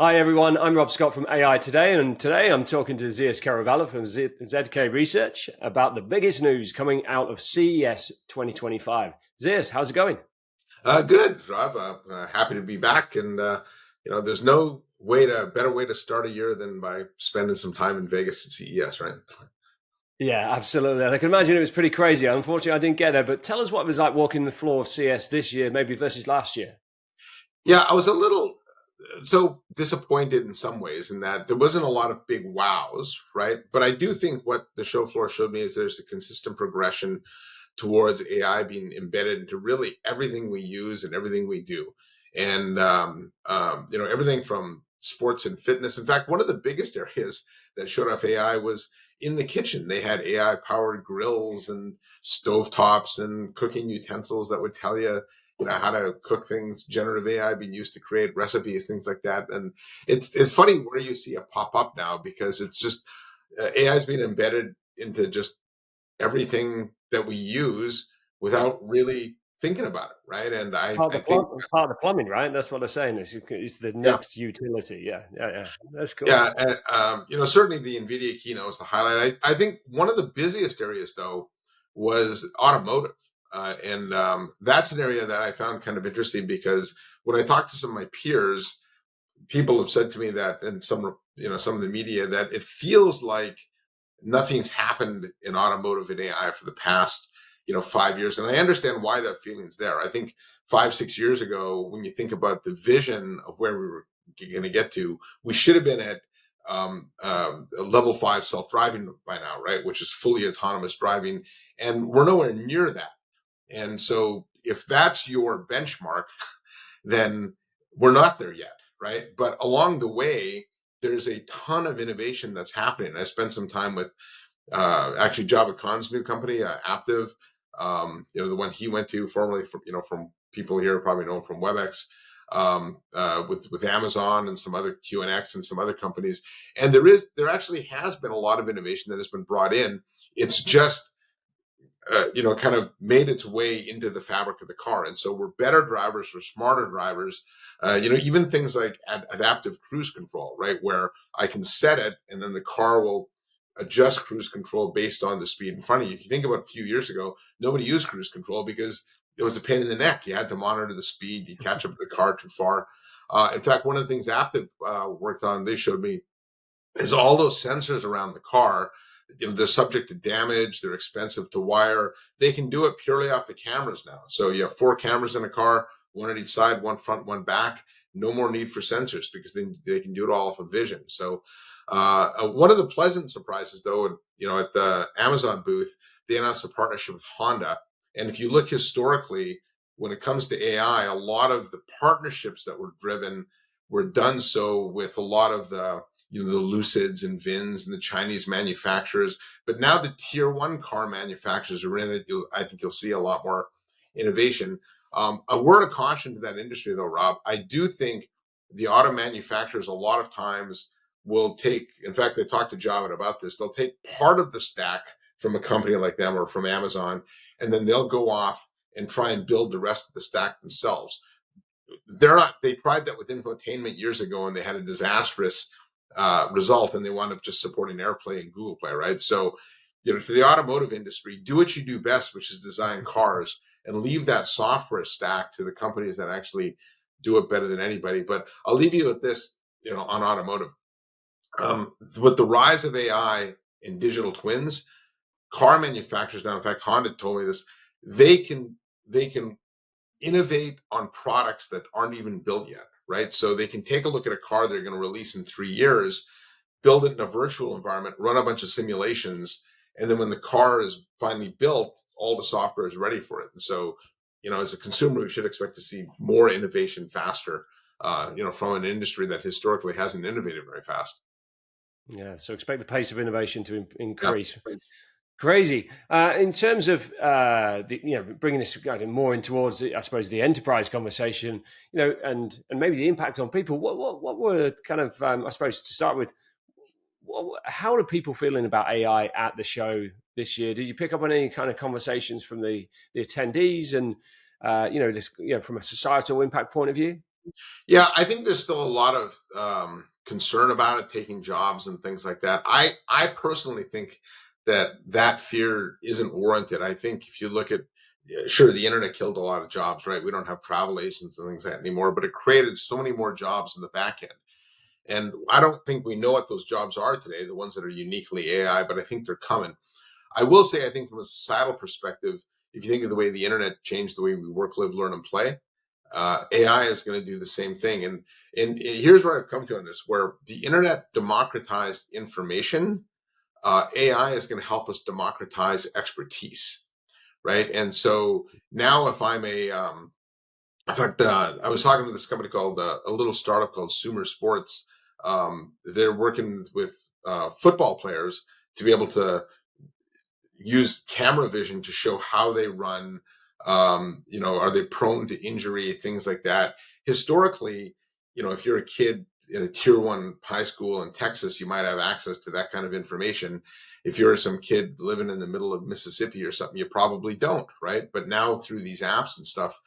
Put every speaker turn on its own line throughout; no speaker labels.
Hi everyone, I'm Rob Scott from AI Today, and today I'm talking to Zeus Kerravala from ZK Research about the biggest news coming out of CES 2025. Zeus, how's it going?
Good, Rob. Happy to be back. And there's no better way to start a year than by spending some time in Vegas at CES, right?
Yeah, absolutely. I can imagine it was pretty crazy. Unfortunately, I didn't get there, but tell us what it was like walking the floor of CES this year, maybe versus last year.
Yeah, I was a little so disappointed in some ways in that there wasn't a lot of big wows, right? But I do think what the show floor showed me is there's a consistent progression towards AI being embedded into really everything we use and everything we do. And, everything from sports and fitness. In fact, one of the biggest areas that showed off AI was in the kitchen. They had AI powered grills and stovetops and cooking utensils that would tell you how to cook things. Generative AI being used to create recipes, things like that. And it's funny where you see it pop up now because it's just AI is being embedded into just everything that we use without really thinking about it, right? And I think,
Part of the plumbing, right? That's what they're saying. It's the
yeah,
next utility. Yeah. That's cool.
yeah, certainly the NVIDIA keynote was the highlight. I think one of the busiest areas, though, was automotive. And that's an area that I found kind of interesting because when I talked to some of my peers, people have said to me that, and some of the media, that it feels like nothing's happened in automotive and AI for the past 5 years. And I understand why that feeling's there. I think 5 6 years ago, when you think about the vision of where we were going to get to, we should have been at level 5 self-driving by now, right? Which is fully autonomous driving, and we're nowhere near that. And so if that's your benchmark, then we're not there yet, right? But along the way, there's a ton of innovation that's happening. I spent some time with actually Java Khan's new company, Aptiv, the one he went to formerly from people here probably know him from WebEx, with Amazon and some other QNX and some other companies. And there actually has been a lot of innovation that has been brought in. It's just kind of made its way into the fabric of the car. And so we're better drivers, we're smarter drivers. Even things like adaptive cruise control, right? Where I can set it and then the car will adjust cruise control based on the speed in front of you. If you think about a few years ago, nobody used cruise control because it was a pain in the neck. You had to monitor the speed, you catch up with the car too far. In fact, one of the things Aptiv worked on, they showed me, is all those sensors around the car. They're subject to damage, they're expensive to wire. They can do it purely off the cameras now. So you have 4 cameras in a car, one on each side, one front, one back. No more need for sensors because they can do it all off of vision. So one of the pleasant surprises, though, at the Amazon booth, they announced a partnership with Honda. And if you look historically, when it comes to AI, a lot of the partnerships that were driven were done so with a lot of the Lucids and Vins and the Chinese manufacturers. But now the tier one car manufacturers are in it. I think you'll see a lot more innovation. A word of caution to that industry, though, Rob. I do think the auto manufacturers a lot of times will take. In fact, I talked to Javed about this. They'll take part of the stack from a company like them or from Amazon, and then they'll go off and try and build the rest of the stack themselves. They tried that with infotainment years ago and they had a disastrous result, and they wound up just supporting AirPlay and Google Play, right? So for the automotive industry, do what you do best, which is design cars, and leave that software stack to the companies that actually do it better than anybody. But I'll leave you with this, on automotive. With the rise of AI and digital twins, car manufacturers now, in fact Honda told me this, they can innovate on products that aren't even built yet, right? So they can take a look at a car they're going to release in 3 years, build it in a virtual environment, run a bunch of simulations, and then when the car is finally built, all the software is ready for it. And so, as a consumer, we should expect to see more innovation faster, from an industry that historically hasn't innovated very fast.
Yeah, so expect the pace of innovation to
Yeah.
increase. Crazy. In terms of bringing this kind of more in towards I suppose the enterprise conversation, and maybe the impact on people. What were kind of I suppose to start with, how are people feeling about AI at the show this year? Did you pick up on any kind of conversations from the attendees and just from a societal impact point of view?
Yeah, I think there's still a lot of concern about it taking jobs and things like that. I personally think that that fear isn't warranted. I think if you look at, sure, the internet killed a lot of jobs, right? We don't have travel agents and things like that anymore, but it created so many more jobs in the back end. And I don't think we know what those jobs are today, the ones that are uniquely AI, but I think they're coming. I will say, I think from a societal perspective, if you think of the way the internet changed the way we work, live, learn, and play, AI is going to do the same thing. And here's where I've come to on this: where the internet democratized information, AI is going to help us democratize expertise, right? And so now, if I'm in fact, I was talking to this company called a little startup called Sumer Sports. They're working with football players to be able to use camera vision to show how they run. Are they prone to injury, things like that. Historically, if you're a kid in a tier one high school in Texas, you might have access to that kind of information. If you're some kid living in the middle of Mississippi or something, you probably don't, right? But now through these apps and stuff,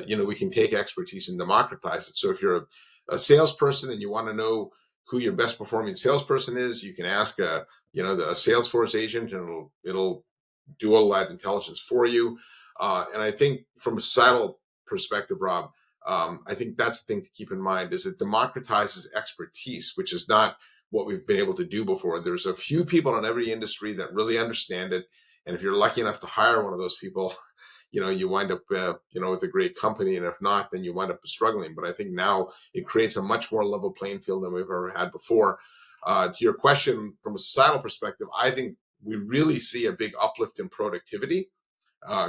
we can take expertise and democratize it. So if you're a salesperson and you want to know who your best performing salesperson is, you can ask a Salesforce agent, and it'll do all that intelligence for you. And I think from a societal perspective, Rob, I think that's the thing to keep in mind is it democratizes expertise, which is not what we've been able to do before. There's a few people in every industry that really understand it. And if you're lucky enough to hire one of those people, you wind up, with a great company. And if not, then you wind up struggling. But I think now it creates a much more level playing field than we've ever had before. To your question, from a societal perspective, I think we really see a big uplift in productivity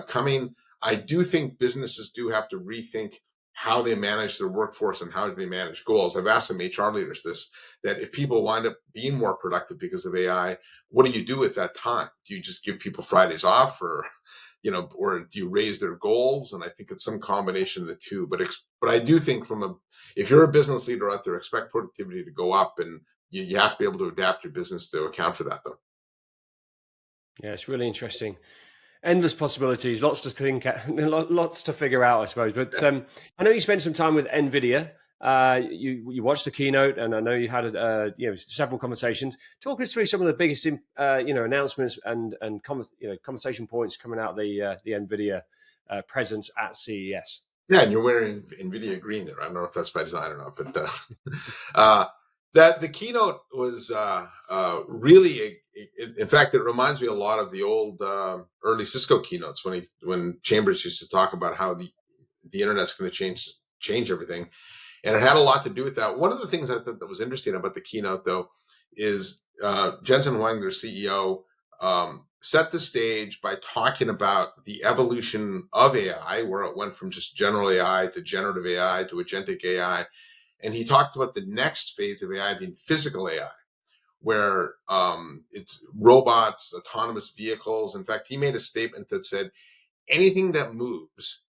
coming. I do think businesses do have to rethink how they manage their workforce and how they manage goals. I've asked some HR leaders this, that if people wind up being more productive because of AI, what do you do with that time? Do you just give people Fridays off, or do you raise their goals? And I think it's some combination of the two. But I do think if you're a business leader out there, expect productivity to go up, and you have to be able to adapt your business to account for that, though.
Yeah, it's really interesting. Endless possibilities, lots to think, lots to figure out, I suppose. But I know you spent some time with NVIDIA. You watched the keynote, and I know you had several conversations. Talk us through some of the biggest announcements and conversation points coming out of the NVIDIA presence at CES.
Yeah, and you're wearing NVIDIA green there. I don't know if that's by design or not, but uh, that the keynote was really, in fact, it reminds me a lot of the old early Cisco keynotes when Chambers used to talk about how the internet's going to change everything, and it had a lot to do with that. One of the things I thought that was interesting about the keynote, though, is Jensen Huang, their CEO, set the stage by talking about the evolution of AI, where it went from just general AI to generative AI to agentic AI. And he talked about the next phase of AI being physical AI, where it's robots, autonomous vehicles. In fact, he made a statement that said anything that moves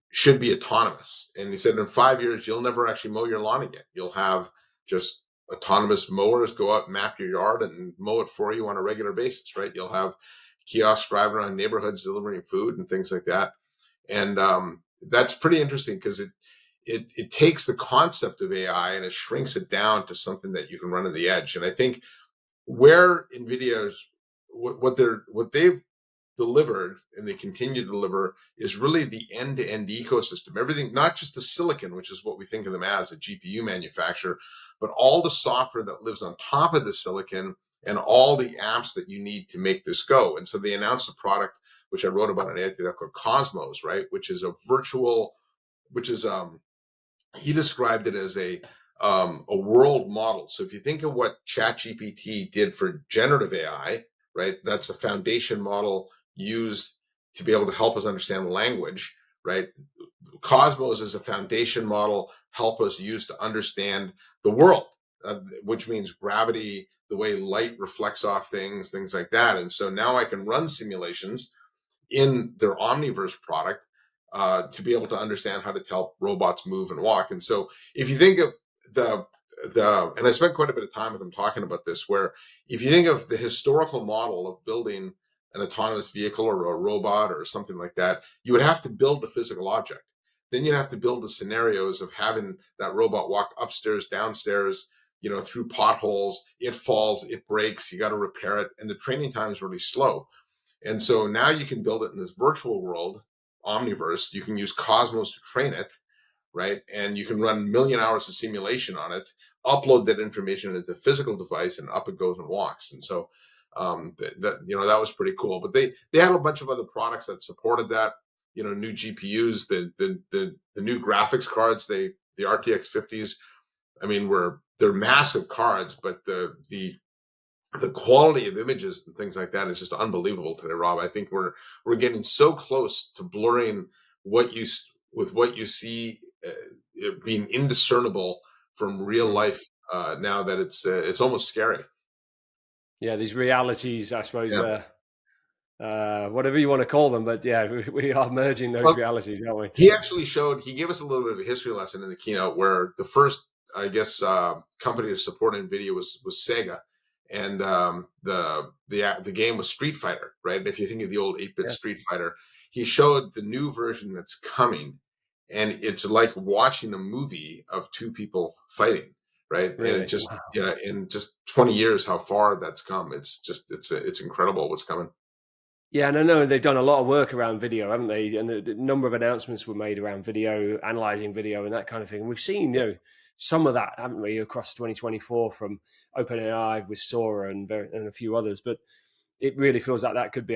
should be autonomous. And he said in 5 years, you'll never actually mow your lawn again. You'll have just autonomous mowers go out, map your yard, and mow it for you on a regular basis, right? You'll have kiosks driving around neighborhoods delivering food and things like that. And that's pretty interesting because it takes the concept of AI and it shrinks it down to something that you can run on the edge. And I think where NVIDIA's what they've delivered and they continue to deliver is really the end-to-end ecosystem. Everything, not just the silicon, which is what we think of them as a GPU manufacturer, but all the software that lives on top of the silicon and all the apps that you need to make this go. And so they announced a product which I wrote about in Anthony called Cosmos, right? Which is a virtual, which is he described it as a world model. So if you think of what ChatGPT did for generative AI, right? That's a foundation model used to be able to help us understand language, right? Cosmos is a foundation model help us use to understand the world, which means gravity, the way light reflects off things like that. And so now I can run simulations in their Omniverse product to be able to understand how to tell robots move and walk. And so if you think of and I spent quite a bit of time with them talking about this, where if you think of the historical model of building an autonomous vehicle or a robot or something like that, you would have to build the physical object. then you'd have to build the scenarios of having that robot walk upstairs, downstairs, through potholes. It falls, it breaks, you got to repair it, and the training time is really slow. And so now you can build it in this virtual world, Omniverse. You can use Cosmos to train it, right? And you can run a million hours of simulation on it, upload that information into the physical device, and up it goes and walks. And so that was pretty cool. But they had a bunch of other products that supported that. New GPUs, the new graphics cards, the RTX 50s. I mean, they're massive cards, but the quality of images and things like that is just unbelievable today, Rob. I think we're getting so close to blurring what you see being indiscernible from real
Mm.
life now that it's almost scary.
Yeah, these realities, I suppose,
Yeah.
whatever you want to call them, but yeah, we are merging those
Well,
realities, aren't we?
he gave us a little bit of a history lesson in the keynote where the first, I guess, company to support NVIDIA was Sega. And the game was Street Fighter, right? And if you think of the old 8-bit
Yeah,
Street Fighter, he showed the new version that's coming, and it's like watching a movie of two people fighting, right? And it
really.
just,
Wow.
in just 20 years, how far that's come. It's incredible what's coming.
Yeah, and I know they've done a lot of work around video, haven't they? And the number of announcements were made around video, analyzing video, and that kind of thing. And we've seen, some of that, haven't we, across 2024 from OpenAI with Sora and a few others. But it really feels like that could be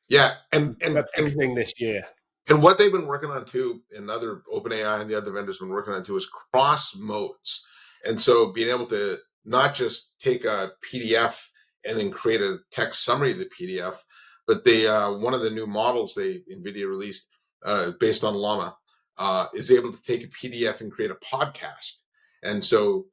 Yeah,
a big thing this year.
and what they've been working on too, and other OpenAI and the other vendors have been working on too, is cross modes. And so being able to not just take a PDF and then create a text summary of the PDF, but they one of the new models NVIDIA released based on Llama is able to take a PDF and create a podcast. And so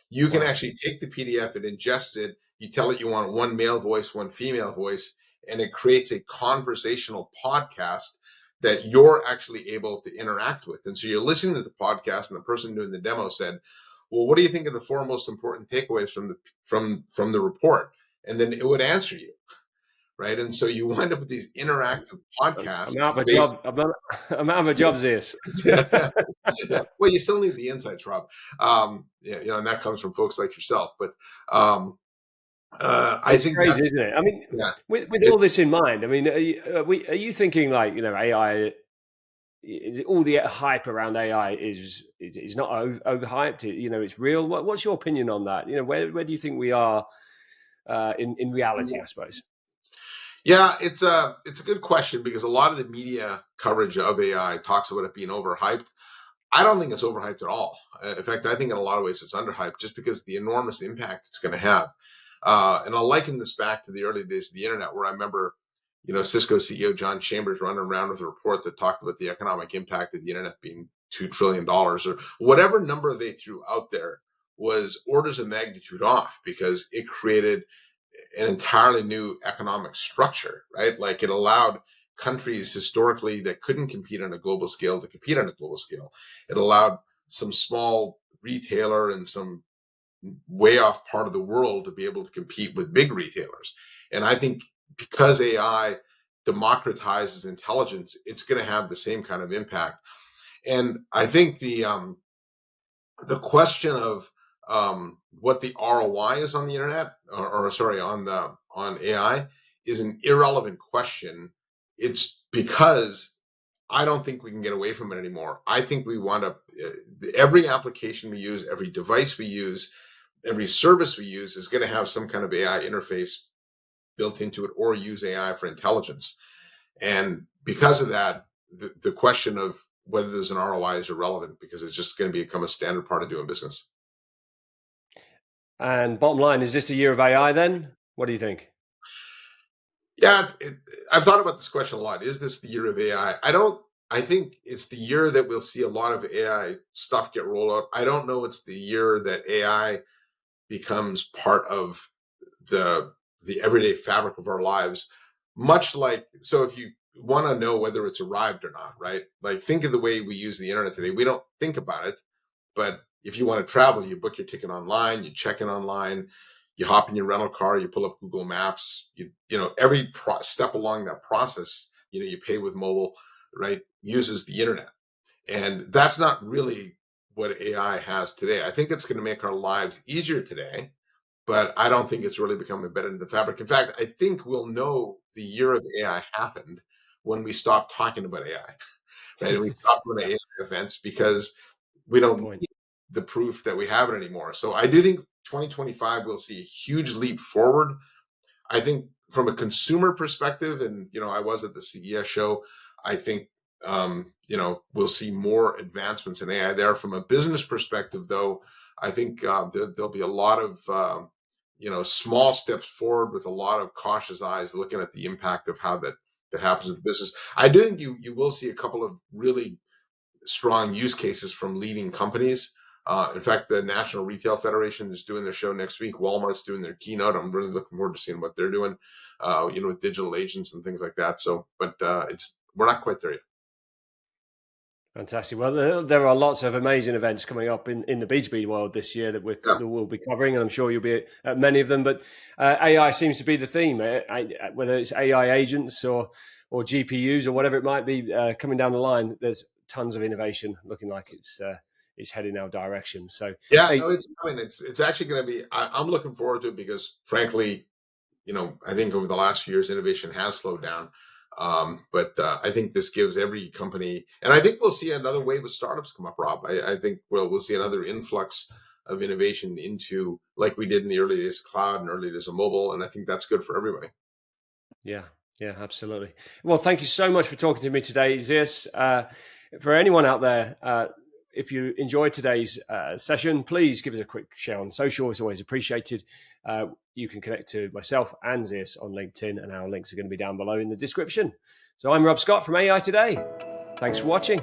you can
Wow.
actually take the PDF and ingest it. You tell it you want one male voice, one female voice, and it creates a conversational podcast that you're actually able to interact with. And so you're listening to the podcast, and the person doing the demo said, "Well, what do you think of the four most important takeaways from the report?" And then it would answer you, right? And so you wind up with these interactive podcasts
I'm out of a
based.
job. I'm out of a job, Zeus.
Yeah, yeah. Well, you still need the insights, Rob. Yeah, and that comes from folks like yourself. But I
It's
think
crazy,
that's
isn't it? I mean,
yeah.
with
It,
all this in mind, I mean, are you thinking like, AI? All the hype around AI is not overhyped. It's real. What's your opinion on that? Where do you think we are in reality? I suppose.
Yeah, it's a good question because a lot of the media coverage of AI talks about it being overhyped. I don't think it's overhyped at all. In fact, I think in a lot of ways it's underhyped just because of the enormous impact it's going to have. And I'll liken this back to the early days of the internet, where I remember, Cisco CEO John Chambers running around with a report that talked about the economic impact of the internet being $2 trillion, or whatever number they threw out there was orders of magnitude off because it created an entirely new economic structure, right? Like it allowed countries historically that couldn't compete on a global scale to compete on a global scale. It allowed some small retailer and some way off part of the world to be able to compete with big retailers. And I think because AI democratizes intelligence, it's going to have the same kind of impact. And I think the question of what the ROI is on the internet, or sorry, on AI, is an irrelevant question. It's because I don't think we can get away from it anymore. I think we want to every application we use, every device we use, every service we use is going to have some kind of AI interface built into it, or use AI for intelligence. And because of that, the question of whether there's an ROI is irrelevant because it's just going to become a standard part of doing business.
And bottom line, is this a year of AI? Then what do you think?
Yeah, I've thought about this question a lot. Is this the year of AI? I don't. I think it's the year that we'll see a lot of AI stuff get rolled out. I don't know. It's the year that AI becomes part of the everyday fabric of our lives. Much like, so if you want to know whether it's arrived or not, right? Like think of the way we use the internet today. We don't think about it, but if you want to travel, you book your ticket online, you check in online, you hop in your rental car, you pull up Google Maps, every step along that process, you pay with mobile, right? Uses the internet. And that's not really what AI has today. I think it's going to make our lives easier today, but I don't think it's really become embedded in the fabric. In fact, I think we'll know the year of AI happened when we stop talking about AI, right? And we stop doing
Yeah,
AI events because we
good
don't
point.
need the proof that we have it anymore. So I do think 2025 we'll see a huge leap forward. I think from a consumer perspective, and I was at the CES show. I think we'll see more advancements in AI there. From a business perspective, though, I think there'll be a lot of small steps forward with a lot of cautious eyes looking at the impact of how that happens in the business. I do think you will see a couple of really strong use cases from leading companies. In fact, the National Retail Federation is doing their show next week. Walmart's doing their keynote. I'm really looking forward to seeing what they're doing, with digital agents and things like that. So, but we're not quite there yet.
Fantastic. Well, there are lots of amazing events coming up in the B2B world this year that
Yeah.
we'll be covering, and I'm sure you'll be at many of them. But AI seems to be the theme, whether it's AI agents or GPUs or whatever it might be coming down the line. There's tons of innovation looking like it's heading our direction. So,
Yeah,
hey,
no, it's coming. It's actually going to be. I'm looking forward to it because, frankly, I think over the last few years, innovation has slowed down. But I think this gives every company, and I think we'll see another wave of startups come up, Rob. I think we'll see another influx of innovation into, like we did in the early days of cloud and early days of mobile, and I think that's good for everybody.
yeah, yeah, absolutely. Well, thank you so much for talking to me today, Zeus. For anyone out there, if you enjoyed today's session, please give us a quick share on social. It's always appreciated. You can connect to myself and Zeus on LinkedIn, and our links are going to be down below in the description. So I'm Rob Scott from AI Today. Thanks for watching.